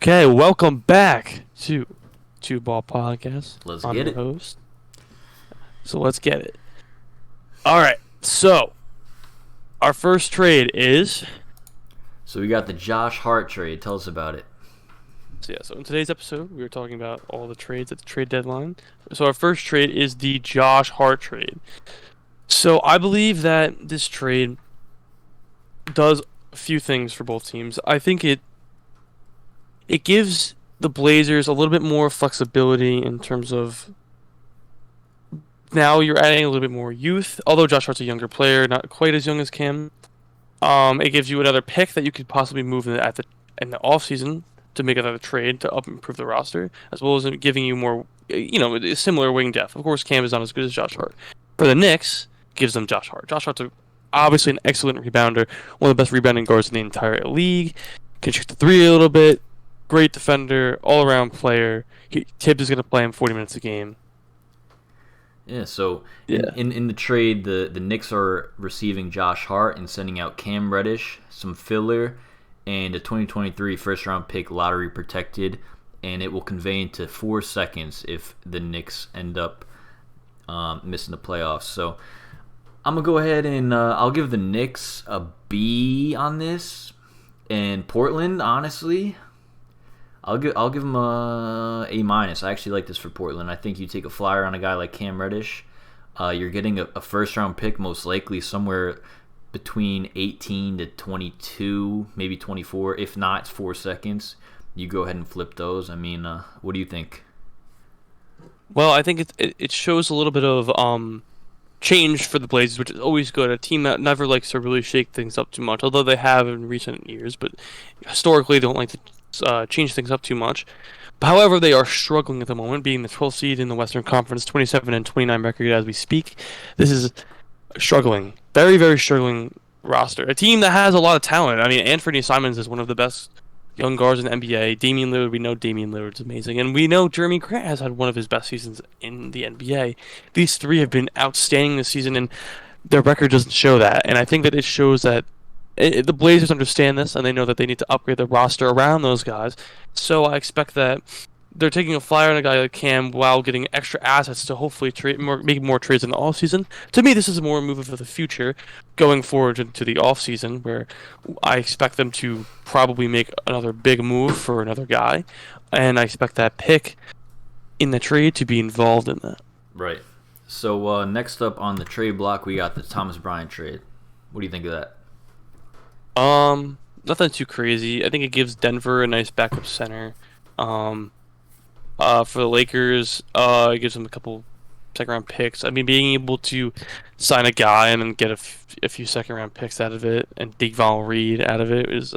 Okay, welcome back to Two Ball Podcast. Let's I'm get your it. host. So let's get it. All right. So our first trade is So we got the Josh Hart trade. Tell us about it. so in today's episode we were talking about all the trades at the trade deadline. So our first trade is the Josh Hart trade. So I believe that this trade does a few things for both teams. I think it gives the Blazers a little bit more flexibility in terms of now you're adding a little bit more youth. Although Josh Hart's a younger player, not quite as young as Cam. It gives you another pick that you could possibly move in the off season to make another trade to up improve the roster, as well as giving you more, similar wing depth. Of course, Cam is not as good as Josh Hart. For the Knicks, gives them Josh Hart. Josh Hart's obviously an excellent rebounder, one of the best rebounding guards in the entire league. Can shoot the three a little bit. Great defender, all around player. Tibbs is going to play him 40 minutes a game. Yeah, so Yeah. in the trade, the Knicks are receiving Josh Hart and sending out Cam Reddish, some filler, and a 2023 first-round pick lottery protected, and it will convey into 4 seconds if the Knicks end up missing the playoffs. So I'm going to go ahead and I'll give the Knicks a B on this. And Portland, honestly, I'll give them a A minus. I actually like this for Portland. I think you take a flyer on a guy like Cam Reddish. You're getting a first round pick, most likely somewhere between 18 to 22, maybe 24. If not, it's 4 seconds. You go ahead and flip those. I mean, what do you think? Well, I think it shows a little bit of change for the Blazers, which is always good. A team that never likes to really shake things up too much, although they have in recent years, but historically they don't like to change things up too much. However, they are struggling at the moment, being the 12th seed in the Western Conference, 27 and 29 record as we speak. This is struggling, very, very struggling roster. A team that has a lot of talent. I mean, Anthony Simons is one of the best young guards in the NBA. Damian Lillard, we know Damian Lillard's amazing, and we know Jeremy Grant has had one of his best seasons in the NBA. These three have been outstanding this season, and their record doesn't show that. And I think that it shows that the Blazers understand this, and they know that they need to upgrade the roster around those guys. So I expect that they're taking a flyer on a guy like Cam while getting extra assets to hopefully make more trades in the offseason. To me, this is more a move for the future going forward into the offseason, where I expect them to probably make another big move for another guy, and I expect that pick in the trade to be involved in that. Right. So next up on the trade block, we got the Thomas Bryant trade. What do you think of that? Nothing too crazy. I think it gives Denver a nice backup center. For the Lakers, it gives them a couple second-round picks. I mean, being able to sign a guy and then get a few second-round picks out of it and Digval Reed out of it is,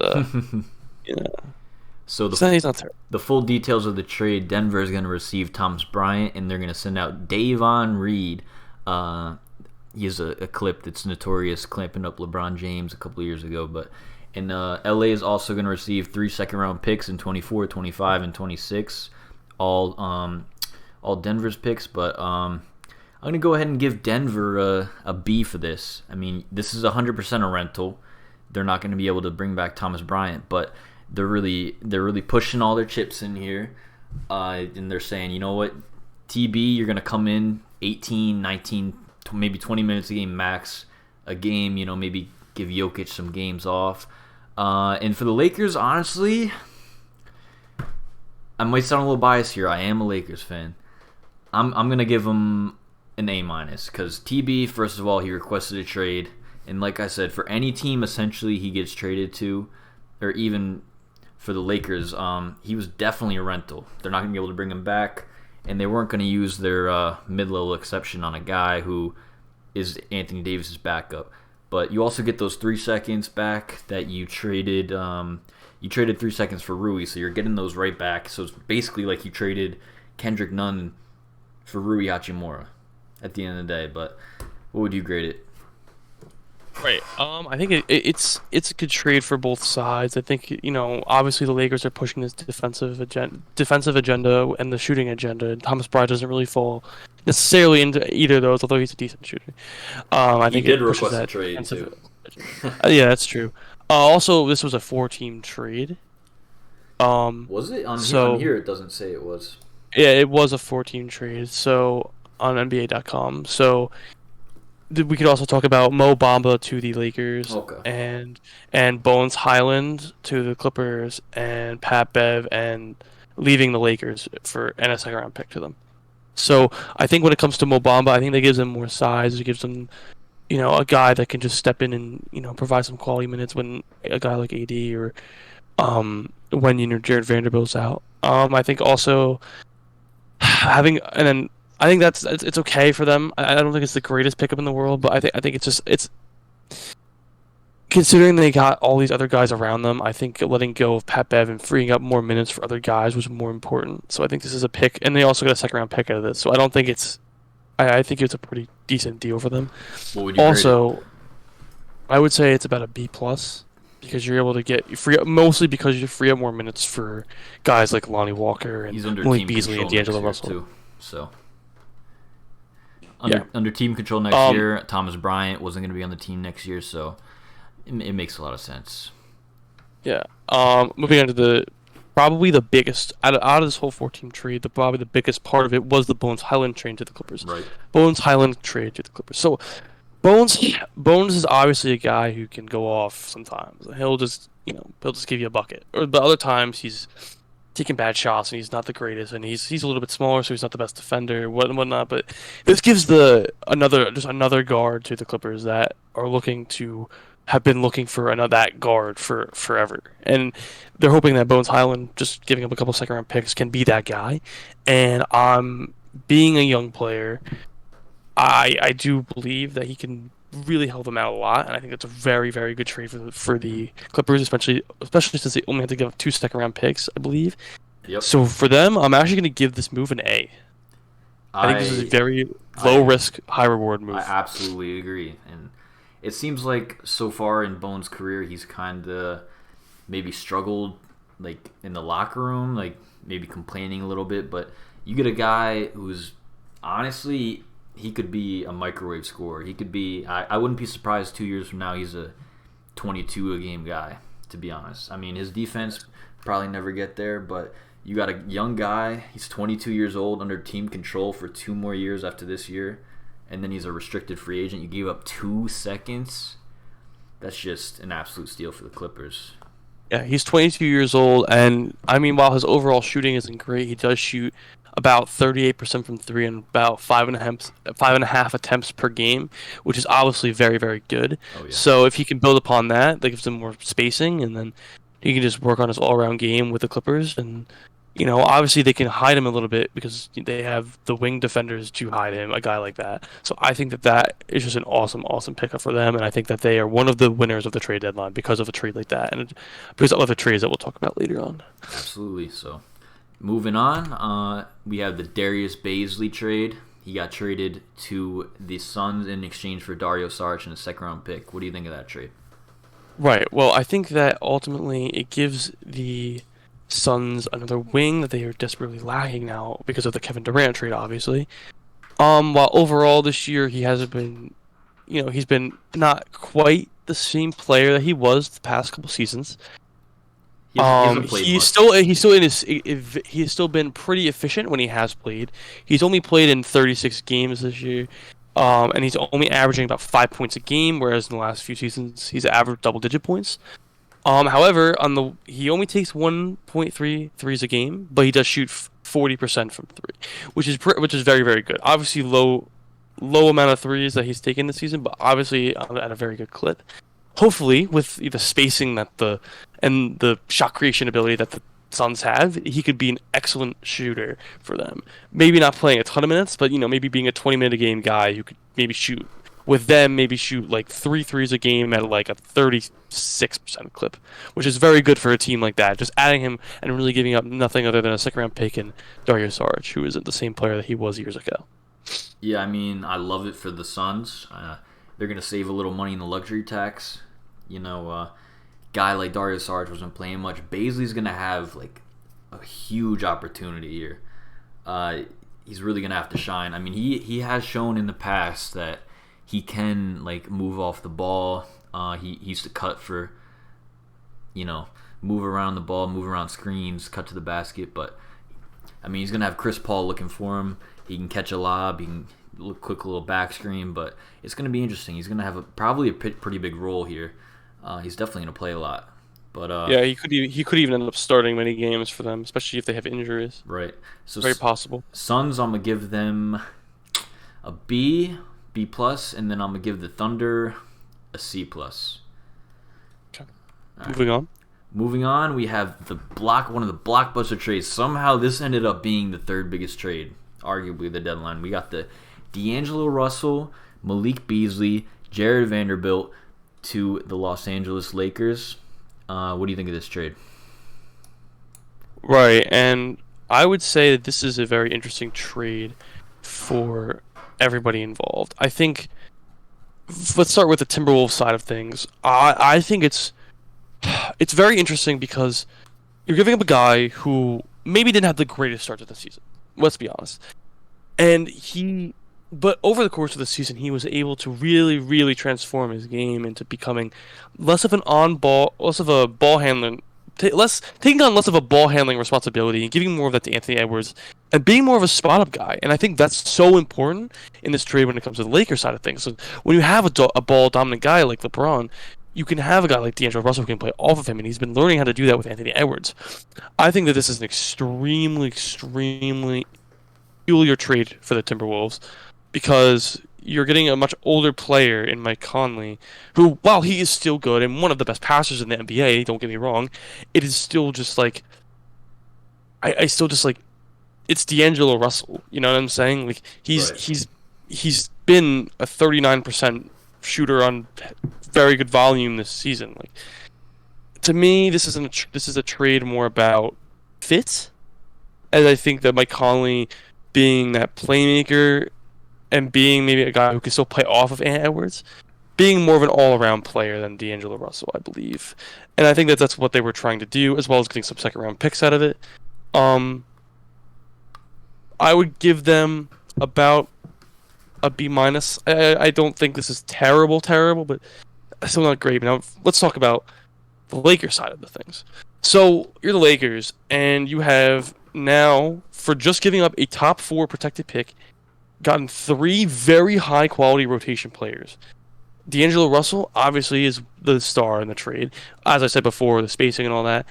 So he's not terrible. the full details of the trade, Denver is going to receive Thomas Bryant, and they're going to send out Davon Reed. He has a clip that's notorious, clamping up LeBron James a couple of years ago. But and LA is also going to receive 3 second-round picks in 24, 25, and 26, all Denver's picks. But I'm going to go ahead and give Denver a B for this. I mean, this is 100% a rental. They're not going to be able to bring back Thomas Bryant, but they're really pushing all their chips in here, and they're saying, you know what, TB, you're going to come in 18, 19, maybe 20 minutes a game max a game, maybe give Jokic some games off. And for the Lakers, honestly, I might sound a little biased here. I am a Lakers fan. I'm going to give them an A minus because TB, first of all, he requested a trade. And like I said, for any team essentially he gets traded to, or even for the Lakers, he was definitely a rental. They're not going to be able to bring him back, and they weren't going to use their mid-level exception on a guy who is Anthony Davis's backup. But you also get those 3 seconds back that you traded. You traded 3 seconds for Rui, so you're getting those right back. So it's basically like you traded Kendrick Nunn for Rui Hachimura at the end of the day. But what would you grade it? Right. I think it's a good trade for both sides. I think obviously the Lakers are pushing this defensive agenda and the shooting agenda. And Thomas Bryant doesn't really fall necessarily into either of those, although he's a decent shooter. I think did it pushes request a that trade, defensive. too. Yeah, that's true. Also, this was a 4-team trade. Was it on here? On So here, it doesn't say it was. yeah, it was a 14 trade. So on NBA.com. So we could also talk about Mo Bamba to the Lakers Okay. and Bones Highland to the Clippers and Pat Bev and leaving the Lakers for and a second round pick to them. So I think when it comes to Mo Bamba, I think that gives him more size. It gives him a guy that can just step in and provide some quality minutes when a guy like AD or when Jared Vanderbilt's out. I think also having and then I think it's okay for them. I don't think it's the greatest pickup in the world, but I think it's considering they got all these other guys around them. I think letting go of Pat Bev and freeing up more minutes for other guys was more important. So I think this is a pick, and they also got a second round pick out of this. So I don't think it's. I think it's a pretty decent deal for them. What would you grade it? Also, I would say it's about a B plus because you're able to get you free up mostly because you free up more minutes for guys like Lonnie Walker and He's under Malik team Beasley and control next D'Angelo year Russell. too. So Yeah. under team control next Um, year, Thomas Bryant wasn't going to be on the team next year, so it makes a lot of sense. Yeah. Moving on to the probably the biggest out of this whole 14 trade, probably the biggest part of it was the Bones Highland trade to the Clippers. Right. Bones Highland trade to the Clippers. So Bones is obviously a guy who can go off sometimes. He'll just give you a bucket. But other times he's taking bad shots and he's not the greatest and he's a little bit smaller, so he's not the best defender and whatnot. But this gives another guard to the Clippers that are looking to have been looking for another that guard for forever. And they're hoping that Bones Highland, just giving up a couple second round picks, can be that guy. And being a young player, I do believe that he can really help them out a lot, and I think that's a very very good trade for the Clippers, especially since they only had to give up two second round picks, I believe. Yep. So for them, I'm actually going to give this move an A. I think this is a I very low risk, high reward I move. absolutely agree, and it seems like so far in Bones' career, he's kind of maybe struggled like in the locker room, like maybe complaining a little bit. But you get a guy who's honestly he could be a microwave scorer. He could be. I wouldn't be surprised 2 years from now he's a 22 a game guy. To be honest, I mean his defense probably never get there, but you got a young guy. He's 22 years old under team control for 2 more years after this year, and then he's a restricted free agent. You gave up 2 seconds. That's just an absolute steal for the Clippers. Yeah, he's 22 years old, and I mean, while his overall shooting isn't great, he does shoot about 38% from three and about five and a half attempts per game, which is obviously very, very good. Oh yeah. So if he can build upon that, that gives him more spacing, and then he can just work on his all-around game with the Clippers. And obviously they can hide him a little bit because they have the wing defenders to hide him, a guy like that. So I think that is just an awesome, awesome pickup for them, and I think that they are one of the winners of the trade deadline because of a trade like that, and because of other trades that we'll talk about later on. Absolutely. So, moving on, we have the Darius Baisley trade. He got traded to the Suns in exchange for Dario Saric and a second-round pick. What do you think of that trade? Right. Well, I think that ultimately it gives the Suns another wing that they are desperately lacking now because of the Kevin Durant trade, obviously. While overall this year he hasn't been, he's been not quite the same player that he was the past couple seasons. He hasn't played He's much. still in his he's still been pretty efficient when he has played. He's only played in 36 games this year. And he's only averaging about 5 points a game, whereas in the last few seasons he's averaged double-digit points. However, he only takes 1.3 threes a game, but he does shoot 40% from three, which is very very good. Obviously, low amount of threes that he's taken this season, but obviously at a very good clip. Hopefully, with the spacing and the shot creation ability that the Suns have, he could be an excellent shooter for them. Maybe not playing a ton of minutes, but maybe being a 20-minute a game guy who could maybe shoot with them, maybe shoot like 3 threes a game at like a 36% clip, which is very good for a team like that. Just adding him and really giving up nothing other than a second round pick and Dario Saric, who isn't the same player that he was years ago. Yeah, I mean, I love it for the Suns. They're going to save a little money in the luxury tax. Guy like Dario Saric wasn't playing much. Baisley's going to have like a huge opportunity here. He's really going to have to shine. I mean, he has shown in the past that he can like move off the ball. He used to cut for, move around the ball, move around screens, cut to the basket. But I mean, he's gonna have Chris Paul looking for him. He can catch a lob. He can look quick little back screen. But it's gonna be interesting. He's gonna have probably a pretty big role here. He's definitely gonna play a lot. But Yeah, he could even end up starting many games for them, especially if they have injuries. right. So Very possible. Suns, I'm gonna give them a B plus, and then I'm gonna give the Thunder a C plus. Okay. All right. Moving on. Moving on, we have one of the blockbuster trades. Somehow this ended up being the third biggest trade, arguably the deadline. We got the D'Angelo Russell, Malik Beasley, Jared Vanderbilt to the Los Angeles Lakers. What do you think of this trade? Right, and I would say that this is a very interesting trade for everybody involved. I think let's start with the Timberwolves side of things. I think it's very interesting because you're giving up a guy who maybe didn't have the greatest start to the season. Let's be honest. But over the course of the season, he was able to really, really transform his game into becoming less of a ball handling, taking on less of a ball handling responsibility and giving more of that to Anthony Edwards and being more of a spot up guy. And I think that's so important in this trade when it comes to the Lakers side of things. So when you have a ball dominant guy like LeBron, you can have a guy like D'Angelo Russell who can play off of him, and he's been learning how to do that with Anthony Edwards. I think that this is an extremely, extremely peculiar trade for the Timberwolves because you're getting a much older player in Mike Conley, who, while he is still good and one of the best passers in the NBA, don't get me wrong, it is still just like I still just like it's D'Angelo Russell. You know what I'm saying? Like he's been a 39% shooter on very good volume this season. Like to me, this is a trade more about fit, as I think that Mike Conley being that playmaker and being maybe a guy who can still play off of Ant Edwards, being more of an all-around player than D'Angelo Russell, I believe. And I think that that's what they were trying to do, as well as getting some second-round picks out of it. I would give them about a B minus. I don't think this is terrible, but still not great. Now let's talk about the Lakers side of the things. So you're the Lakers, and you have now, for just giving up a top 4 protected pick, gotten 3 very high quality rotation players. D'Angelo Russell obviously is the star in the trade, as I said before, the spacing and all that,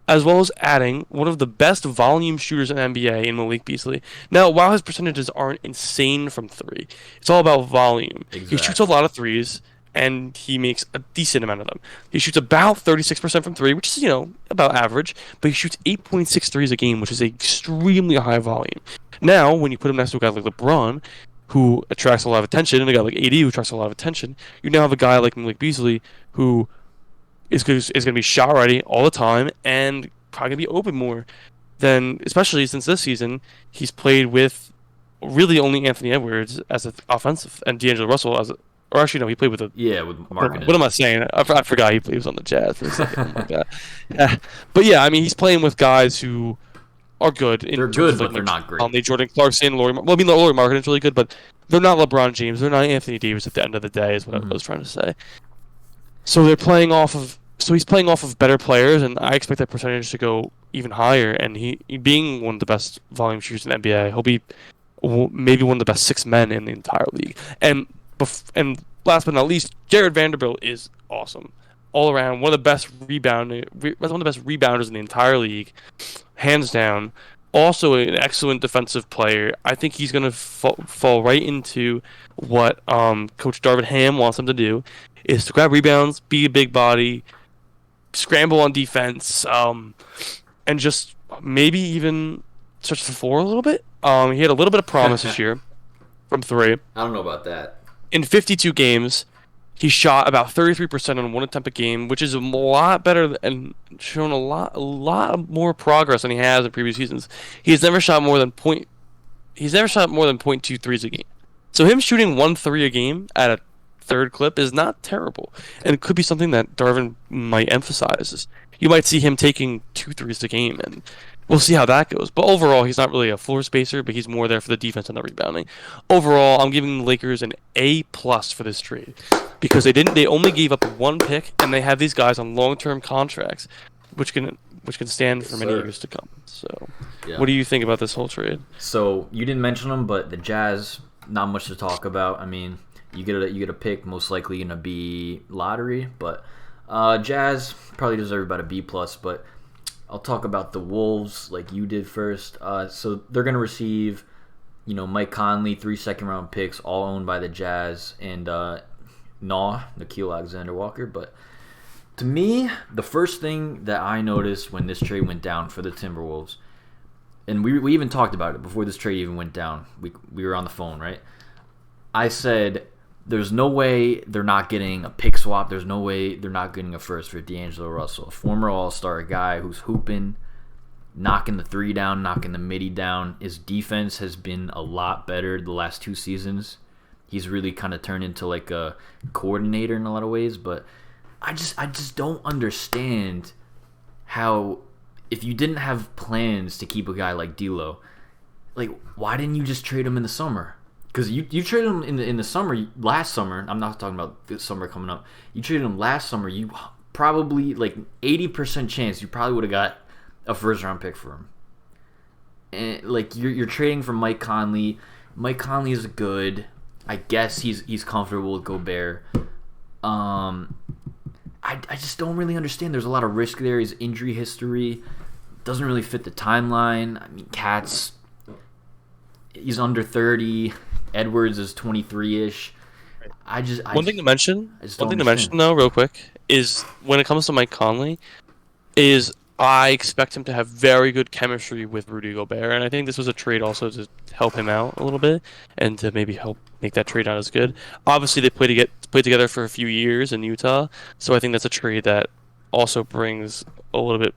as well as adding one of the best volume shooters in the NBA in Malik Beasley. Now, while his percentages aren't insane from 3, it's all about volume. Exactly. He shoots a lot of threes, and he makes a decent amount of them. He shoots about 36% from 3, which is, about average, but he shoots 8.6 threes a game, which is extremely high volume. Now, when you put him next to a guy like LeBron, who attracts a lot of attention, and a guy like AD who attracts a lot of attention, you now have a guy like Malik Beasley who is going to be shot ready all the time and probably going to be open more than, especially since this season, he's played with really only Anthony Edwards as an offensive and D'Angelo Russell as a, or actually no, he played with with Markkanen. What am I saying? I forgot he was on the Jazz for a second. Oh my God. Yeah. But yeah, I mean, he's playing with guys who are good. They're good, but they're not great. Jordan Clarkson, Laurie Markkanen's really good, but they're not LeBron James. They're not Anthony Davis at the end of the day, is what I was trying to say. So he's playing off of better players, and I expect that percentage to go even higher. And he being one of the best volume shooters in the NBA, he'll be maybe one of the best 6 men in the entire league. And last but not least, Jared Vanderbilt is awesome. All around, one of the best rebounders in the entire league, hands down. Also an excellent defensive player. I think he's going to fall right into what Coach Darvin Ham wants him to do, is to grab rebounds, be a big body, scramble on defense, and just maybe even stretch the floor a little bit. He had a little bit of promise this year from 3. I don't know about that. In 52 games, he shot about 33% on 1 attempt a game, which is a lot better and shown a lot more progress than he has in previous seasons. He's never shot more than 0.2 threes a game. So him shooting 1 3 a game at a third clip is not terrible, and it could be something that Darvin might emphasize. You might see him taking 2 threes a game, and we'll see how that goes. But overall, he's not really a floor spacer, but he's more there for the defense and the rebounding. Overall, I'm giving the Lakers an A+ for this trade because they only gave up 1 pick, and they have these guys on long-term contracts. which can stand for Yes, many sir. years to come. So, Yeah. what do you think about this whole trade? So you didn't mention them, but the Jazz, not much to talk about. I mean, you get a pick, most likely gonna be lottery, but Jazz probably deserve about a B plus. But I'll talk about the Wolves like you did first. So they're gonna receive, Mike Conley, 3 second-round picks, all owned by the Jazz, and Nikhil Alexander-Walker. But to me, the first thing that I noticed when this trade went down for the Timberwolves, and we even talked about it before this trade even went down. We were on the phone, right? I said, there's no way they're not getting a pick swap. There's no way they're not getting a first for D'Angelo Russell, a former All-Star, guy who's hooping, knocking the three down, knocking the midi down. His defense has been a lot better the last 2 seasons. He's really kind of turned into like a coordinator in a lot of ways, but I just don't understand how, if you didn't have plans to keep a guy like D'Lo, like, why didn't you just trade him in the summer? Because you traded him in the summer, last summer. I'm not talking about this summer coming up. You traded him last summer. You probably, like, 80% chance you probably would have got a first-round pick for him. And, like, you're trading for Mike Conley. Mike Conley is good. I guess he's comfortable with Gobert. I just don't really understand. There's a lot of risk there. His injury history doesn't really fit the timeline. I mean, Cat's, he's under 30. Edwards is 23-ish. One thing to mention, understand. though, real quick, is when it comes to Mike Conley, is I expect him to have very good chemistry with Rudy Gobert, and I think this was a trade also to help him out a little bit and to maybe help make that trade not as good. Obviously, they played together for a few years in Utah, so I think that's a trade that also brings a little bit,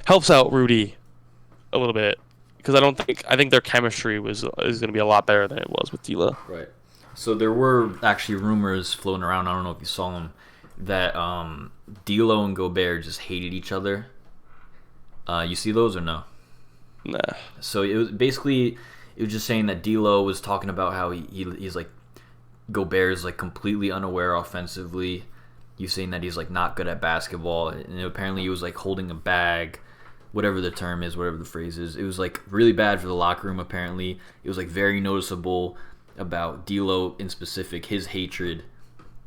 helps out Rudy a little bit, because I think their chemistry is going to be a lot better than it was with D'Lo. Right. So there were actually rumors floating around. I don't know if you saw them, that D'Lo and Gobert just hated each other. You see those or no? Nah. So it was just saying that D'Lo was talking about how he's like, Gobert is like completely unaware offensively. He's saying that he's like not good at basketball, and apparently he was like holding a bag, whatever the term is, whatever the phrase is. It was like really bad for the locker room. Apparently, it was like very noticeable about D'Lo in specific, his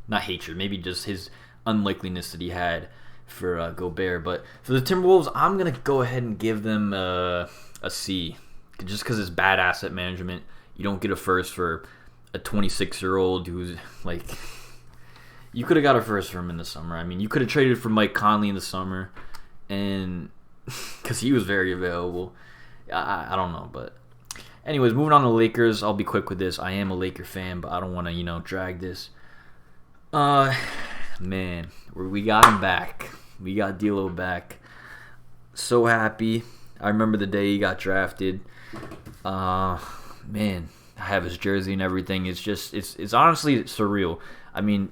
not hatred, maybe just his unlikeliness that he had for Gobert. But for the Timberwolves, I'm gonna go ahead and give them a C, just because it's bad asset management. You don't get a first for a 26-year-old who's like, you could have got a first for him in the summer. I mean, you could have traded for Mike Conley in the summer, and because he was very available. I don't know, but anyways, moving on to the Lakers. I'll be quick with this. I am a Laker fan, but I don't want to drag this. Man, we got him back. We got D'Lo back. So happy. I remember the day he got drafted. Man, I have his jersey and everything. It's honestly surreal. I mean,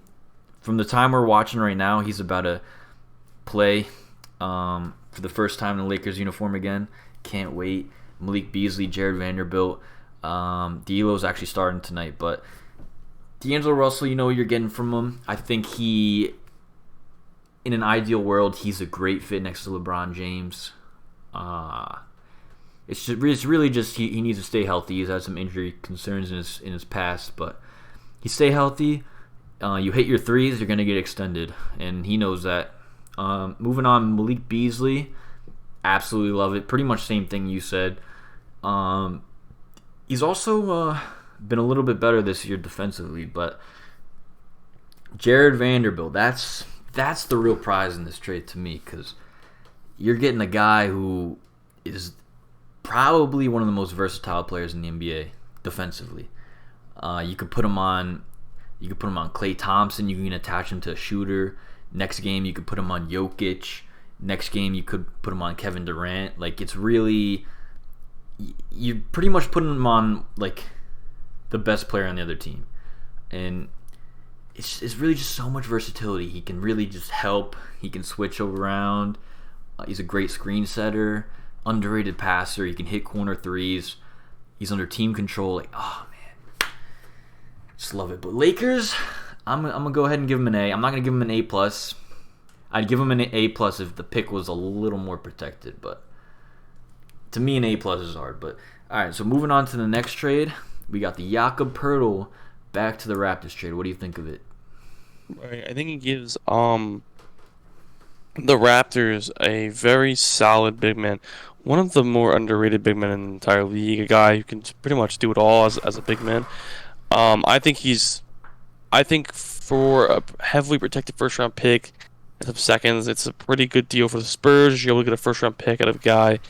from the time we're watching right now, he's about to play for the first time in the Lakers uniform again. Can't wait. Malik Beasley, Jared Vanderbilt. D'Lo's actually starting tonight, but D'Angelo Russell, you know what you're getting from him. I think in an ideal world, he's a great fit next to LeBron James. It's really just he needs to stay healthy. He's had some injury concerns in his past, but he stay healthy. You hit your threes, you're gonna get extended, and he knows that. Moving on, Malik Beasley, absolutely love it. Pretty much same thing you said. He's also been a little bit better this year defensively, but Jared Vanderbilt, that's the real prize in this trade to me, because you're getting a guy who is probably one of the most versatile players in the NBA defensively. You could put him on Klay Thompson. You can attach him to a shooter. Next game, you could put him on Jokic. Next game, you could put him on Kevin Durant. Like, it's really, you pretty much put him on like the best player on the other team, and it's really just so much versatility. He can really just help. He can switch around. He's a great screen setter, underrated passer. He can hit corner threes. He's under team control. Like, oh man, just love it. But Lakers, I'm gonna go ahead and give him an A. I'm not gonna give him an A plus. I'd give him an A plus if the pick was a little more protected, but to me an A plus is hard. But all right, so moving on to the next trade, we got the Jakob Poeltl back to the Raptors trade. What do you think of it? Right, I think it gives the Raptors a very solid big man. One of the more underrated big men in the entire league. A guy who can pretty much do it all as a big man. I think I think for a heavily protected first round pick, some seconds, it's a pretty good deal for the Spurs. You're able to get a first round pick out of a guy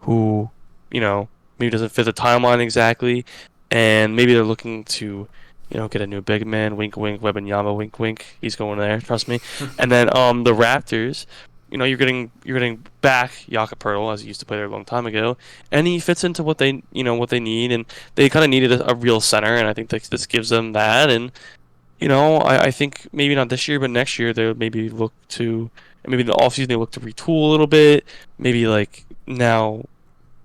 who, maybe doesn't fit the timeline exactly, and maybe they're looking to, get a new big man. Wink, wink, Wembanyama. Wink, wink. He's going there. Trust me. And then the Raptors. You're getting back Jakob Poeltl, as he used to play there a long time ago, and he fits into what they need, and they kind of needed a real center, and I think this gives them that, and I think maybe not this year, but next year they'll maybe look to, and maybe in the offseason they look to retool a little bit, maybe like now.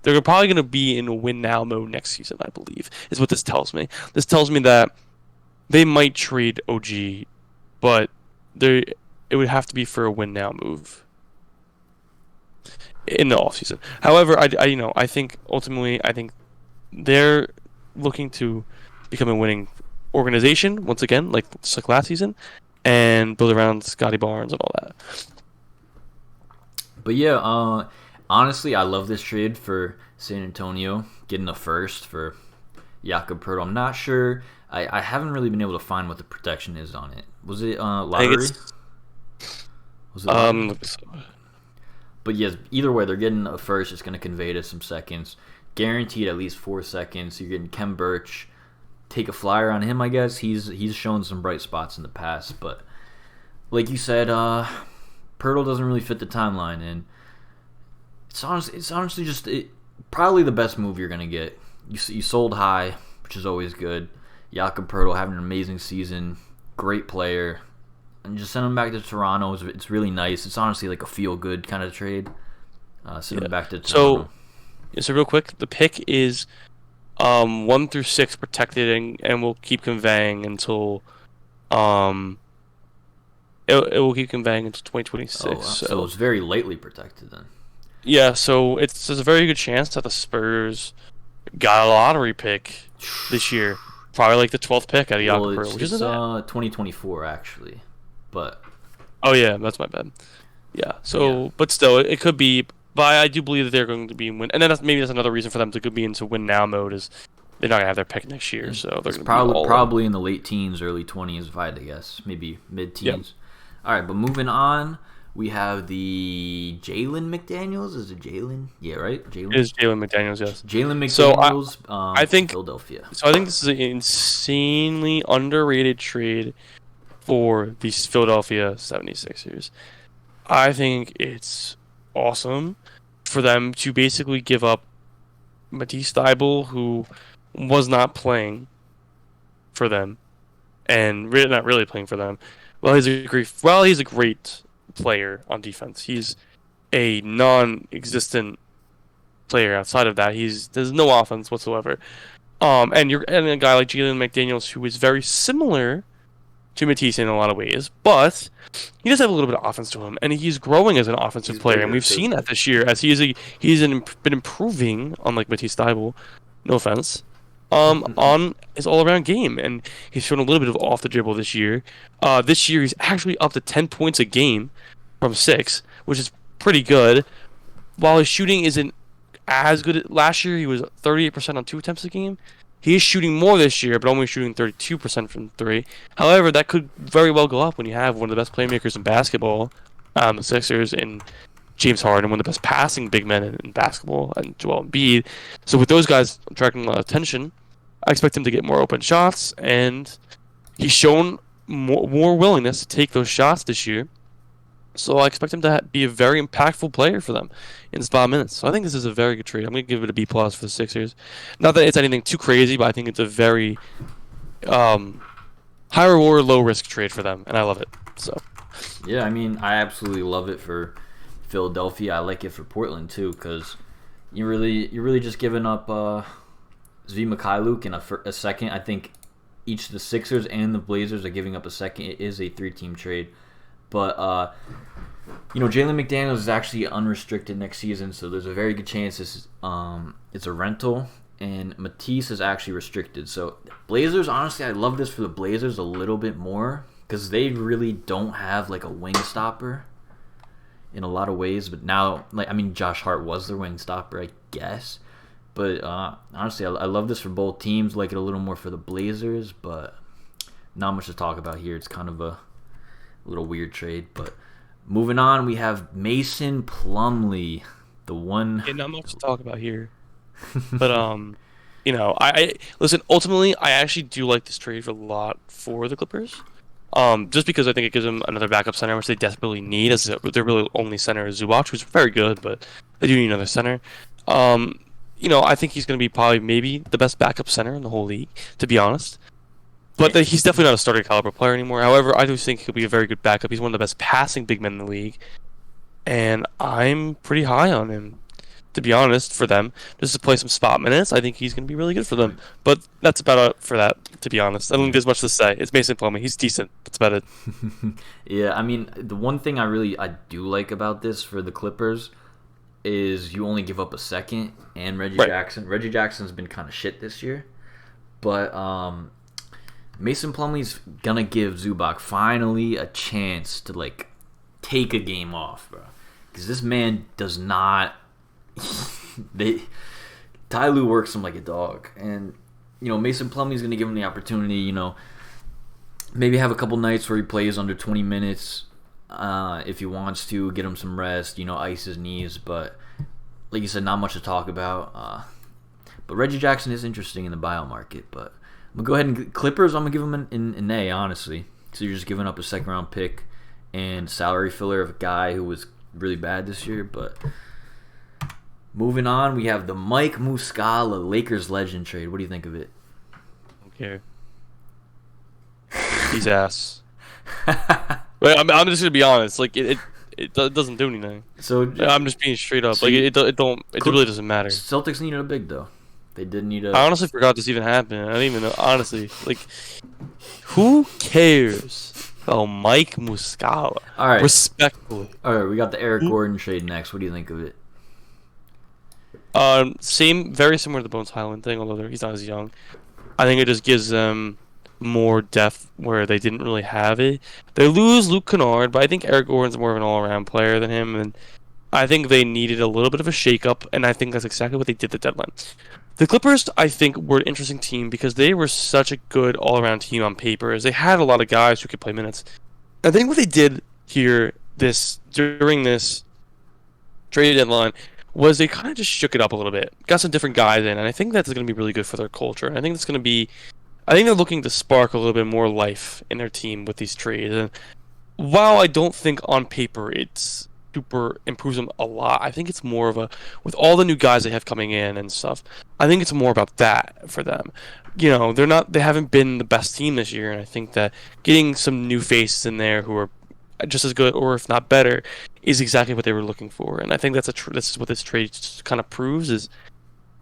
They're probably going to be in win now mode next season, I believe, is what this tells me. This tells me that they might trade OG, but it would have to be for a win now move in the offseason. However, I think ultimately, I think they're looking to become a winning organization once again, just like last season, and build around Scotty Barnes and all that. But yeah, honestly, I love this trade for San Antonio, getting a first for Jakob Poeltl. I'm not sure. I haven't really been able to find what the protection is on it. Was it lottery? Was it lottery? But yes, either way, they're getting a first. It's going to convey to some seconds. Guaranteed at least 4 seconds. You're getting Khem Birch. Take a flyer on him, I guess. He's shown some bright spots in the past. But like you said, Poeltl doesn't really fit the timeline. And it's honestly just probably the best move you're going to get. You sold high, which is always good. Jakob Poeltl having an amazing season. Great player. And just send him back to Toronto. It's really nice. It's honestly like a feel-good kind of trade. Send him back to Toronto. So real quick, the pick is 1 through 6 protected and will keep conveying until it will keep conveying until 2026. Oh, so it's very lightly protected then. Yeah, so there's a very good chance that the Spurs got a lottery pick this year. Probably like the 12th pick out of Jakob Poeltl, which isn't 2024 actually. But oh yeah, that's my bad. Yeah. So, yeah. But still, it could be. But I do believe that they're going to be in win, and then maybe that's another reason for them to be into win now mode is they're not gonna have their pick next year, so they're probably in the late teens, early 20s, if I had to guess, maybe mid teens. Yep. All right, but moving on, we have the Jalen McDaniels. Is it Jalen? Yeah, right. Jalen. It is Jalen McDaniels. Yes. Jalen McDaniels. So I think Philadelphia. So I think this is an insanely underrated trade for the Philadelphia 76ers. I think it's awesome for them to basically give up Matisse Thybulle, who was not playing for them, and not really playing for them. Well, he's a great player on defense. He's a non-existent player outside of that. There's no offense whatsoever. And a guy like Jalen McDaniels, who is very similar to Matisse in a lot of ways, but he does have a little bit of offense to him, and he's growing as an offensive player, and we've seen that this year as he's been improving, unlike Matisse Thybulle, no offense, on his all-around game, and he's shown a little bit of off the dribble this year. This year he's actually up to 10 points a game from 6, which is pretty good. While his shooting isn't as good, last year he was 38% on 2 attempts a game. He is shooting more this year, but only shooting 32% from 3. However, that could very well go up when you have one of the best playmakers in basketball, the Sixers, and James Harden, one of the best passing big men in basketball, and Joel Embiid. So with those guys attracting a lot of attention, I expect him to get more open shots, and he's shown more willingness to take those shots this year. So I expect him to be a very impactful player for them in spot minutes. So I think this is a very good trade. I'm going to give it a B+ for the Sixers. Not that it's anything too crazy, but I think it's a very high reward, low risk trade for them, and I love it. So yeah, I mean, I absolutely love it for Philadelphia. I like it for Portland too, because you're really just giving up Zvi Mikhailuk and a second. I think each of the Sixers and the Blazers are giving up a second. It is a 3-team trade. But Jalen McDaniels is actually unrestricted next season, so there's a very good chance it's a rental. And Matisse is actually restricted. So Blazers, honestly, I love this for the Blazers a little bit more because they really don't have like a wing stopper in a lot of ways. But now, Josh Hart was their wing stopper, I guess. But honestly, I love this for both teams. Like it a little more for the Blazers, but not much to talk about here. It's kind of a little weird trade. But moving on, we have Mason Plumlee, the one. Yeah, not much to talk about here. But I listen. Ultimately, I actually do like this trade a lot for the Clippers. Just because I think it gives them another backup center, which they desperately need, as their really only center is Zubac, who's very good, but they do need another center. I think he's going to be probably maybe the best backup center in the whole league, to be honest. But he's definitely not a starting caliber player anymore. However, I do think he'll be a very good backup. He's one of the best passing big men in the league, and I'm pretty high on him. To be honest, for them, just to play some spot minutes, I think he's going to be really good for them. But that's about it for that, to be honest. I don't think there's much to say. It's Mason Plumlee. He's decent. That's about it. Yeah, the one thing I do like about this for the Clippers is you only give up a second and Reggie Jackson. Reggie Jackson's been kind of shit this year. But Mason Plumlee's going to give Zubac finally a chance to, take a game off, bro. Because this man does not... Ty Lue works him like a dog, and Mason Plumlee's gonna give him the opportunity. Maybe have a couple nights where he plays under 20 minutes, if he wants to, get him some rest. Ice his knees, but like you said, not much to talk about. But Reggie Jackson is interesting in the buyout market. But I'm gonna go ahead and Clippers. I'm gonna give him an A, honestly. So you're just giving up a second round pick and salary filler of a guy who was really bad this year, but. Moving on, we have the Mike Muscala Lakers legend trade. What do you think of it? Don't care. He's ass. Wait, I'm just gonna be honest. It doesn't do anything. So I'm just being straight up. It really doesn't matter. Celtics needed a big though. They did need a. I honestly forgot this even happened. I don't even know. Honestly, who cares about Mike Muscala? All right. Respectfully. All right, we got the Eric Gordon trade next. What do you think of it? Very similar to the Bones Highland thing, although he's not as young. I think it just gives them more depth where they didn't really have it. They lose Luke Kennard, but I think Eric Gordon's more of an all-around player than him, and I think they needed a little bit of a shake-up, and I think that's exactly what they did at the deadline. The Clippers, I think, were an interesting team because they were such a good all-around team on paper, as they had a lot of guys who could play minutes. I think what they did here during this trade deadline was they kind of just shook it up a little bit, got some different guys in, and I think that's going to be really good for their culture. And I think they're looking to spark a little bit more life in their team with these trades. And while I don't think on paper it's super improves them a lot, I think it's more of with all the new guys they have coming in and stuff, I think it's more about that for them. They haven't been the best team this year, and I think that getting some new faces in there who are just as good, or if not better, is exactly what they were looking for. And I think this is what this trade kind of proves is,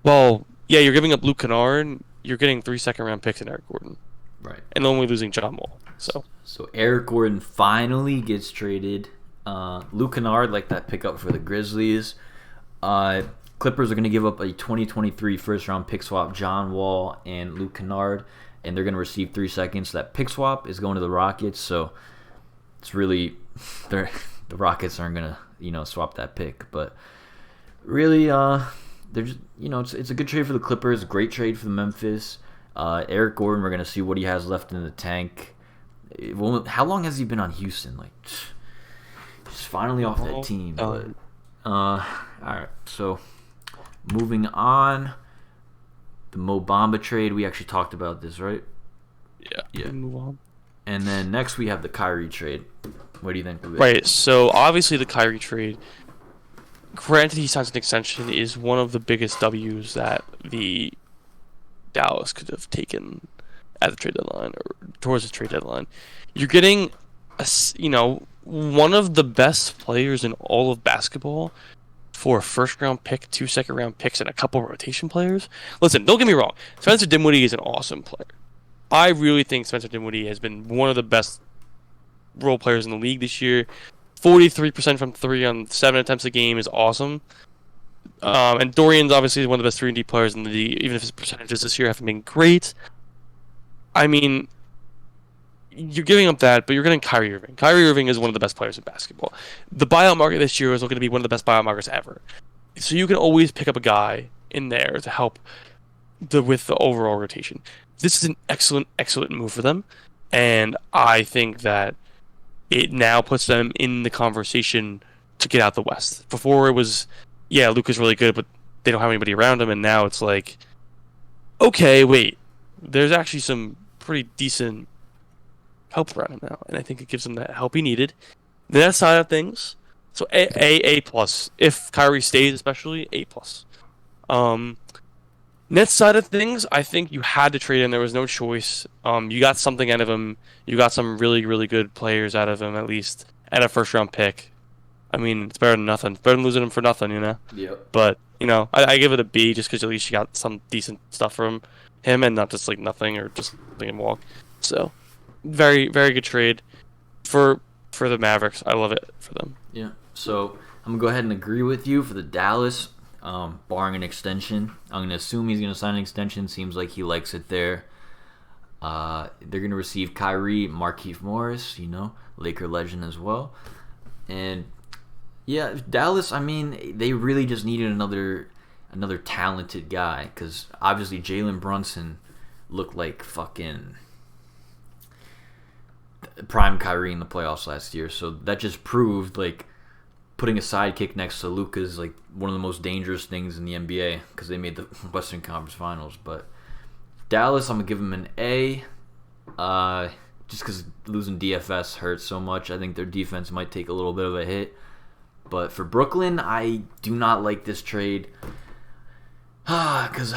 you're giving up Luke Kennard, you're getting 3 second-round picks in Eric Gordon. Right. And only losing John Wall. So Eric Gordon finally gets traded. Luke Kennard, like that pickup for the Grizzlies. Clippers are going to give up a 2023 first-round pick swap, John Wall and Luke Kennard, and they're going to receive 3 seconds. That pick swap is going to the Rockets, so it's really the Rockets aren't gonna swap that pick, but really they're just it's a good trade for the Clippers, great trade for the Memphis. Eric Gordon, we're gonna see what he has left in the tank. How long has he been on Houston? He's finally off that team. But all right, so moving on, the Mo Bamba trade. We actually talked about this, right? Yeah. Move on. And then next we have the Kyrie trade. What do you think of it? Right, so obviously the Kyrie trade, granted he signs an extension, is one of the biggest W's that the Dallas could have taken at the trade deadline or towards the trade deadline. You're getting one of the best players in all of basketball for a first-round pick, 2 second-round picks, and a couple rotation players. Listen, don't get me wrong. Spencer Dinwiddie is an awesome player. I really think Spencer Dinwiddie has been one of the best role players in the league this year. 43% from three on 7 attempts a game is awesome. And Dorian's obviously one of the best 3-and-D players in the league, even if his percentages this year haven't been great. I mean, you're giving up that, but you're getting Kyrie Irving. Kyrie Irving is one of the best players in basketball. The buyout market this year is going to be one of the best buyout markets ever. So you can always pick up a guy in there to help with the overall rotation. This is an excellent, excellent move for them, and I think that it now puts them in the conversation to get out the West. Before it was, yeah, Luka's really good, but they don't have anybody around him, and now it's like, okay, wait, there's actually some pretty decent help around him now, and I think it gives him that help he needed. The net side of things, so A plus. If Kyrie stays, especially A plus. Net side of things, I think you had to trade him. There was no choice. You got something out of him. You got some really, really good players out of him, at least, at a first-round pick. I mean, it's better than nothing. It's better than losing him for nothing, you know? Yep. But, you know, I give it a B just because at least you got some decent stuff from him and not just, like, nothing or just letting him walk. So, very, very good trade for the Mavericks. I love it for them. Yeah. So I'm gonna go ahead and agree with you for the Dallas, barring an extension. I'm gonna assume he's gonna sign an extension. Seems like he likes it there. They're gonna receive Kyrie, Markieff Morris, Laker legend as well, and yeah, Dallas. I mean, they really just needed another talented guy because obviously Jalen Brunson looked like fucking prime Kyrie in the playoffs last year, so that just proved like putting a sidekick next to Luka is like one of the most dangerous things in the NBA because they made the Western Conference Finals. But Dallas, I'm gonna give them an A, just because losing DFS hurts so much. I think their defense might take a little bit of a hit. But for Brooklyn, I do not like this trade because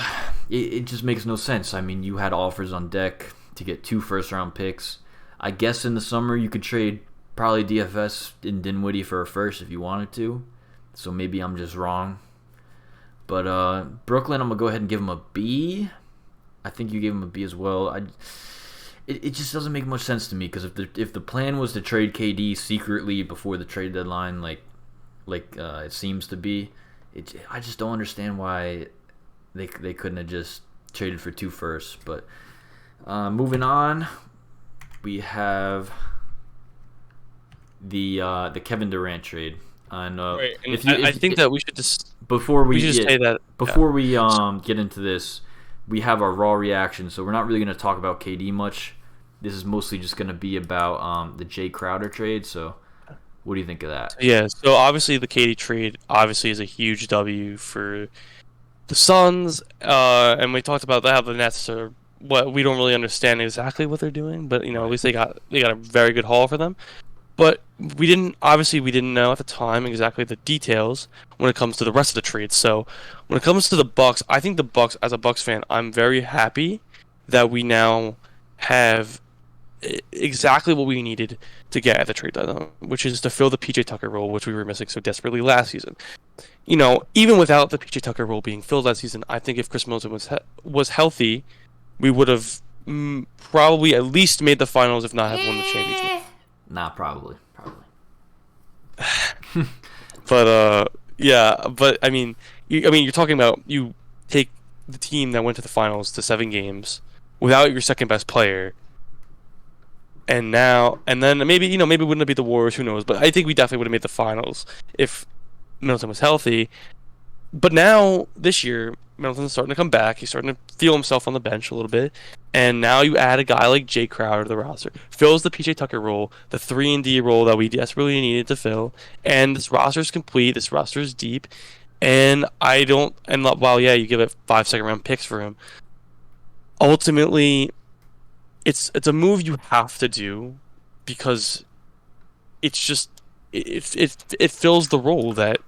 it just makes no sense. I mean, you had offers on deck to get 2 first-round picks. I guess in the summer you could trade probably DFS and Dinwiddie for a first if you wanted to. So maybe I'm just wrong. But Brooklyn, I'm going to go ahead and give them a B. I think you gave them a B as well. It just doesn't make much sense to me because if the plan was to trade KD secretly before the trade deadline like it seems to be, I just don't understand why they couldn't have just traded for 2 firsts. But moving on, we have the Kevin Durant trade. And, Right, and I think that we should just say that before we get into this, we have our raw reaction. So we're not really going to talk about KD much. This is mostly just going to be about the Jay Crowder trade. So what do you think of that? Yeah, so obviously the KD trade obviously is a huge W for the Suns, and we talked about how the Nets are what we don't really understand exactly what they're doing, but at least they got a very good haul for them. But we didn't know at the time exactly the details when it comes to the rest of the trades. So when it comes to the Bucks, I think the Bucks, as a Bucks fan, I'm very happy that we now have exactly what we needed to get at the trade deadline, which is to fill the PJ Tucker role, which we were missing so desperately last season. Even without the PJ Tucker role being filled last season, I think if Chris Middleton was healthy, we would have probably at least made the finals, if not have won the championship. Nah, probably. But yeah. But I mean, you're talking about you take the team that went to the finals to 7 games without your second best player, and then maybe wouldn't it be the Warriors? Who knows? But I think we definitely would have made the finals if Middleton was healthy. But now this year, Middleton's starting to come back. He's starting to feel himself on the bench a little bit. And now you add a guy like Jay Crowder to the roster. Fills the PJ Tucker role, the 3-and-D role that we desperately needed to fill. And this roster is complete. This roster is deep. And while, yeah, you give it 5 second-round picks for him, ultimately, it's a move you have to do because it's just it fills the role that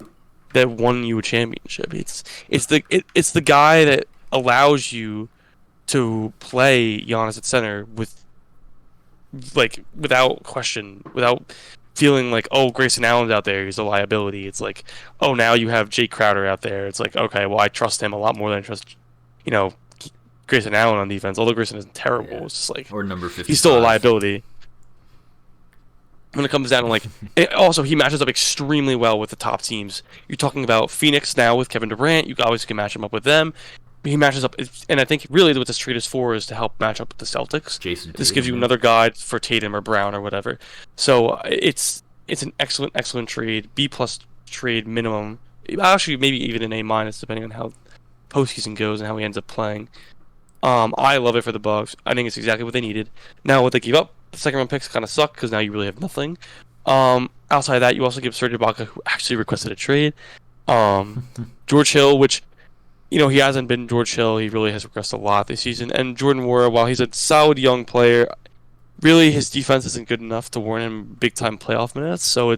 won you a championship. It's the guy that allows you to play Giannis at center without question, without feeling like, oh, Grayson Allen's out there, he's a liability. It's like, oh, now you have Jay Crowder out there. It's like, okay, well, I trust him a lot more than I trust Grayson Allen on defense. Although Grayson isn't terrible, It's just like, or number 55. he's still a liability. when it comes down to like, also he matches up extremely well with the top teams. You're talking about Phoenix now with Kevin Durant. You obviously can match him up with them. He matches up, and I think really what this trade is for is to help match up with the Celtics. Jason This Tatum, gives you yeah. another guide for Tatum or Brown or whatever. So it's an excellent trade. B plus trade minimum. Actually, maybe even an A minus depending on how postseason goes and how he ends up playing. I love it for the Bucks. I think it's exactly what they needed. Now, what they gave up, the second round picks kind of suck because now you really have nothing. Outside of that, you also give Serge Ibaka, who actually requested a trade. George Hill, which he hasn't been George Hill. He really has regressed a lot this season. And Jordan Nwora, while he's a solid young player, really his defense isn't good enough to warrant him big time playoff minutes. So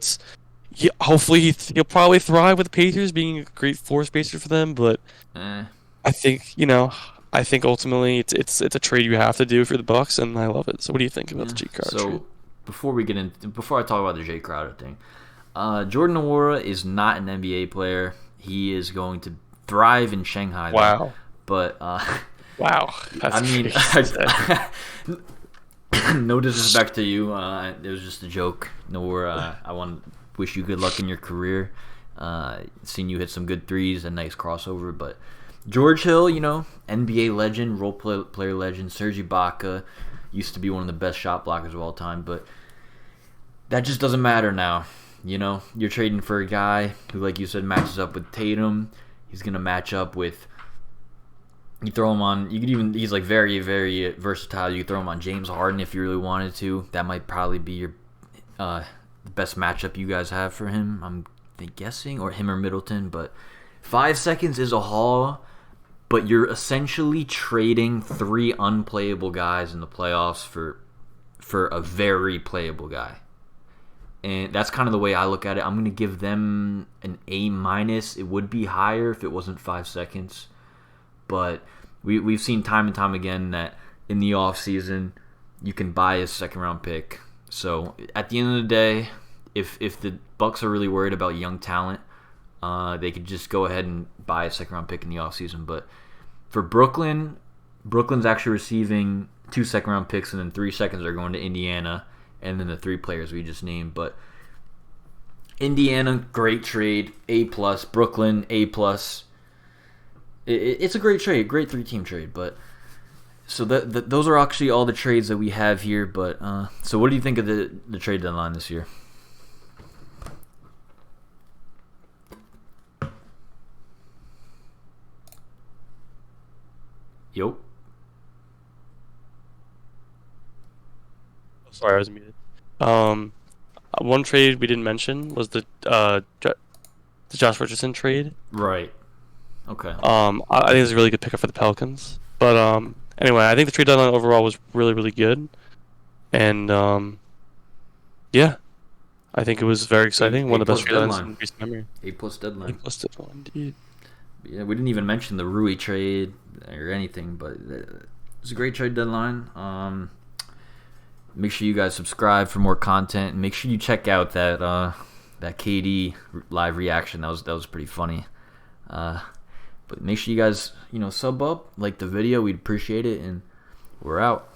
hopefully he'll probably thrive with the Pacers, being a great floor spacer for them. But Eh. I think I think ultimately it's a trade you have to do for the Bucks, and I love it. So what do you think about the Jay Crowder trade? So before I talk about the Jay Crowder thing, Jordan Nwora is not an NBA player. He is going to thrive in Shanghai. though. Wow. But Wow. That's I mean, crazy. no disrespect to you. It was just a joke. Nwora, I want to wish you good luck in your career. Seen you hit some good threes, a nice crossover, but George Hill, NBA legend, player legend, Serge Ibaka, used to be one of the best shot blockers of all time, but that just doesn't matter now. You're trading for a guy who, like you said, matches up with Tatum. He's gonna match up with. You throw him on. He's like very, very versatile. You could throw him on James Harden if you really wanted to. That might probably be your the best matchup you guys have for him. I'm guessing, or him or Middleton, but 5 seconds is a haul. But you're essentially trading 3 unplayable guys in the playoffs for a very playable guy. And that's kind of the way I look at it. I'm going to give them an A minus. It would be higher if it wasn't 5 seconds. But we've seen time and time again that in the offseason, you can buy a second-round pick. So at the end of the day, if the Bucks are really worried about young talent, they could just go ahead and buy a second-round pick in the offseason. But for Brooklyn's actually receiving 2 second-round picks, and then 3 seconds are going to Indiana, and then the 3 players we just named. But Indiana, great trade, A+. Brooklyn, A+. It's a great trade, great 3-team trade. But so those are actually all the trades that we have here. But so what do you think of the trade deadline this year? Yo. Sorry, I was muted. One trade we didn't mention was the Josh Richardson trade. Right. Okay. I think it's a really good pickup for the Pelicans. But anyway, I think the trade deadline overall was really good, and yeah, I think it was very exciting. One of the best trade deadlines in recent memory. A+ deadline. A+ deadline, indeed. Yeah, we didn't even mention the Rui trade or anything, but it's a great trade deadline. Make sure you guys subscribe for more content, and make sure you check out that KD live reaction. That was pretty funny. But make sure you guys sub up, like the video. We'd appreciate it, and we're out.